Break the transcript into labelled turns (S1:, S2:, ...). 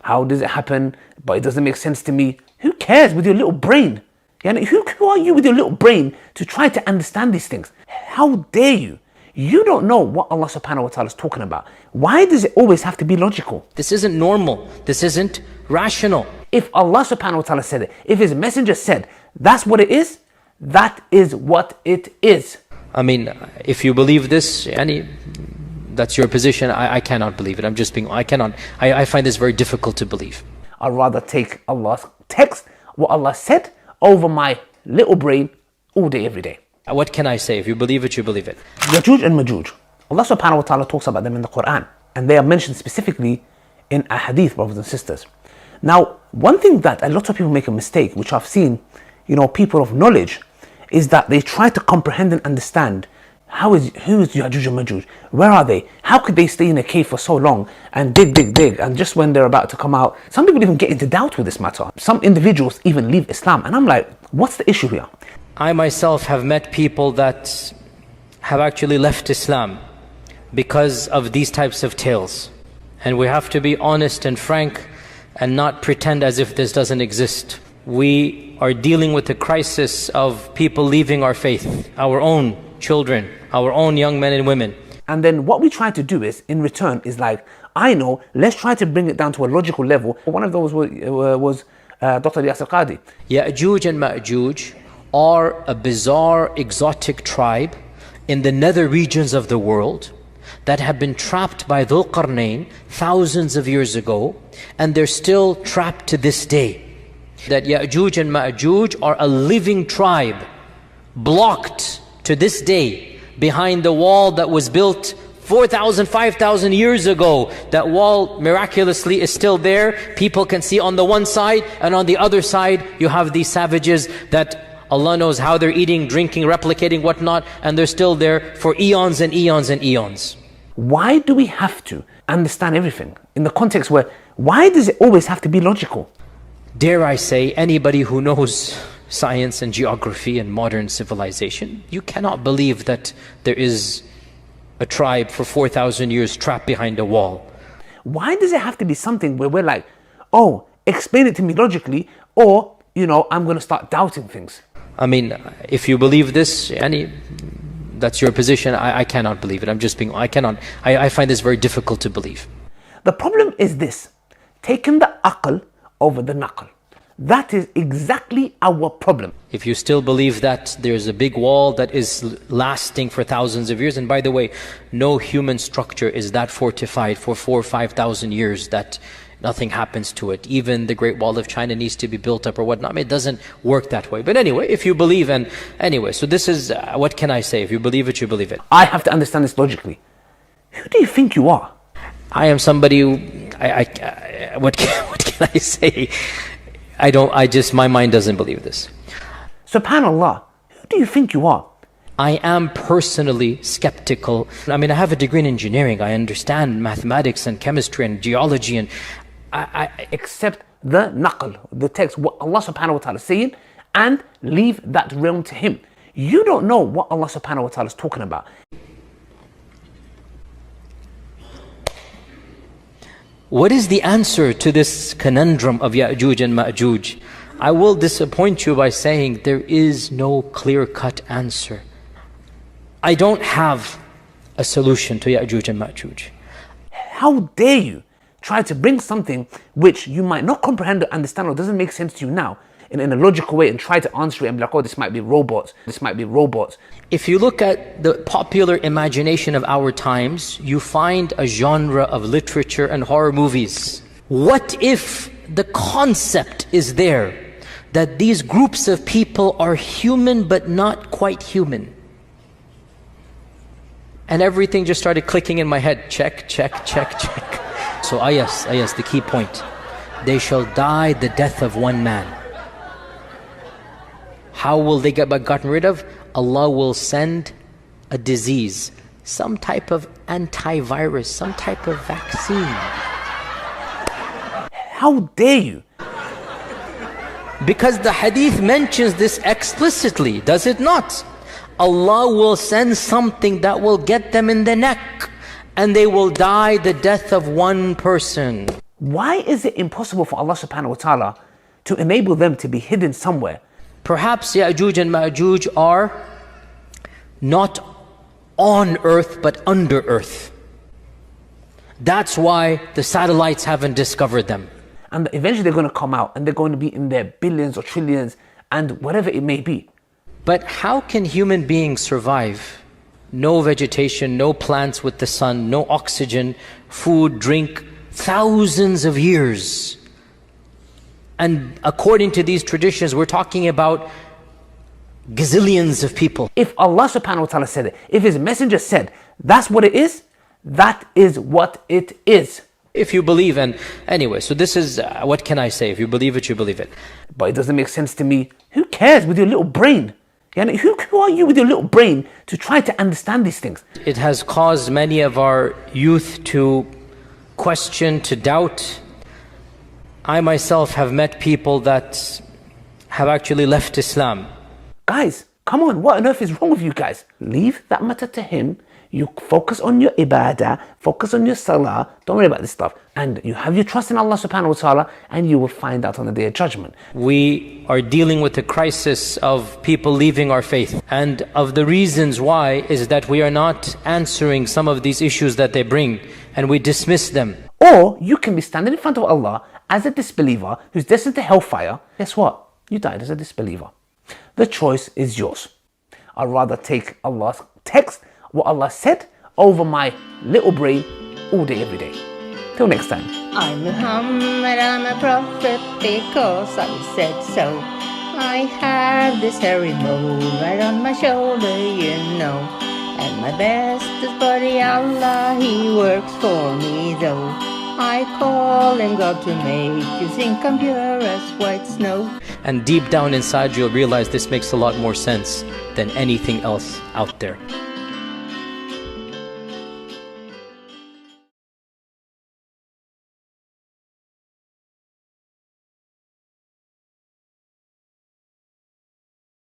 S1: how does it happen? But it doesn't make sense to me. Who cares with your little brain? Who are you with your little brain to try to understand these things? How dare you? You don't know what Allah subhanahu wa ta'ala is talking about. Why does it always have to be logical?
S2: This isn't normal. This isn't rational.
S1: If Allah subhanahu wa ta'ala said it, if His Messenger said, that's what it is, that is what it is.
S2: I mean, if you believe this, that's your position. I cannot believe it. I find this very difficult to believe.
S1: I'd rather take Allah's text, what Allah said, over my little brain all day, every day.
S2: What can I say? If you believe it, you believe it.
S1: Yajooj and Majooj. Allah subhanahu wa ta'ala talks about them in the Quran. And they are mentioned specifically in a hadith, brothers and sisters. Now, one thing that a lot of people make a mistake, which I've seen, people of knowledge, is that they try to comprehend and understand who is Yajooj and Majooj? Where are they? How could they stay in a cave for so long and dig, and just when they're about to come out? Some people even get into doubt with this matter. Some individuals even leave Islam. And I'm like, what's the issue here?
S2: I myself have met people that have actually left Islam because of these types of tales. And we have to be honest and frank and not pretend as if this doesn't exist. We are dealing with the crisis of people leaving our faith, our own children, our own young men and women.
S1: And then what we try to do is, in return, is like, let's try to bring it down to a logical level. One of those was Dr. Yasir Qadhi.
S2: Yajooj and Majooj are a bizarre, exotic tribe in the nether regions of the world that have been trapped by Dhul Qarnayn thousands of years ago, and they're still trapped to this day. That Yajooj and Majooj are a living tribe, blocked to this day behind the wall that was built 4,000, 5,000 years ago. That wall miraculously is still there. People can see on the one side, and on the other side you have these savages that Allah knows how they're eating, drinking, replicating, whatnot, and they're still there for eons and eons and eons.
S1: Why do we have to understand everything in the context where, why does it always have to be logical?
S2: Dare I say, anybody who knows science and geography and modern civilization, you cannot believe that there is a tribe for 4,000 years trapped behind a wall.
S1: Why does it have to be something where we're like, oh, explain it to me logically, or, I'm going to start doubting things?
S2: I mean, if you believe this, that's your position. I cannot believe it. I find this very difficult to believe.
S1: The problem is this: taking the aql over the naql. That is exactly our problem.
S2: If you still believe that there's a big wall that is lasting for thousands of years, and by the way, no human structure is that fortified for 4,000 or 5,000 years that nothing happens to it. Even the Great Wall of China needs to be built up or whatnot. I mean, it doesn't work that way. But anyway, if you believe, so this is, what can I say? If you believe it, you believe it.
S1: I have to understand this logically. Who do you think you are?
S2: I am somebody who, what can I say? My mind doesn't believe this.
S1: SubhanAllah, who do you think you are?
S2: I am personally skeptical. I mean, I have a degree in engineering. I understand mathematics and chemistry and geology, and
S1: I accept the naql, the text, what Allah subhanahu wa ta'ala is saying, and leave that realm to Him. You don't know what Allah subhanahu wa ta'ala is talking about.
S2: What is the answer to this conundrum of Yajooj and Majooj? I will disappoint you by saying there is no clear-cut answer. I don't have a solution to Yajooj and Majooj.
S1: How dare you try to bring something which you might not comprehend or understand or doesn't make sense to you now in a logical way and try to answer it and be like, oh, this might be robots, this might be robots.
S2: If you look at the popular imagination of our times, you find a genre of literature and horror movies. What if the concept is there that these groups of people are human but not quite human? And everything just started clicking in my head. Check. So ayas, the key point. They shall die the death of one man. How will they get gotten rid of? Allah will send a disease, some type of antivirus, some type of vaccine.
S1: How dare you?
S2: Because the hadith mentions this explicitly, does it not? Allah will send something that will get them in the neck, and they will die the death of one person.
S1: Why is it impossible for Allah subhanahu wa ta'ala to enable them to be hidden somewhere?
S2: Perhaps Yajooj and Majooj are not on earth but under earth. That's why the satellites haven't discovered them.
S1: And eventually they're going to come out and they're going to be in their billions or trillions and whatever it may be.
S2: But how can human beings survive? No vegetation, no plants with the sun, no oxygen, food, drink, thousands of years. And according to these traditions, we're talking about gazillions of people.
S1: If Allah subhanahu wa ta'ala said it, if His Messenger said, that's what it is, that is what it is.
S2: If you believe, and anyway, so this is, what can I say? If you believe it, you believe it.
S1: But it doesn't make sense to me. Who cares with your little brain? Yani, who are you with your little brain to try to understand these things?
S2: It has caused many of our youth to question, to doubt. I myself have met people that have actually left Islam.
S1: Guys, come on, what on earth is wrong with you guys? Leave that matter to Him. You focus on your ibadah, focus on your salah, don't worry about this stuff. And you have your trust in Allah subhanahu wa ta'ala, and you will find out on the Day of Judgment.
S2: We are dealing with the crisis of people leaving our faith. And of the reasons why is that we are not answering some of these issues that they bring, and we dismiss them.
S1: Or you can be standing in front of Allah as a disbeliever who's destined to hellfire. Guess what? You died as a disbeliever. The choice is yours. I'd rather take Allah's text, what Allah said, over my little brain all day, every day. Till next time.
S3: I'm Muhammad, I'm a prophet because I said so. I have this hairy mole right on my shoulder, you know. And my bestest buddy Allah, he works for me though. I call him God to make you think I'm pure as white snow.
S2: And deep down inside you'll realize this makes a lot more sense than anything else out there.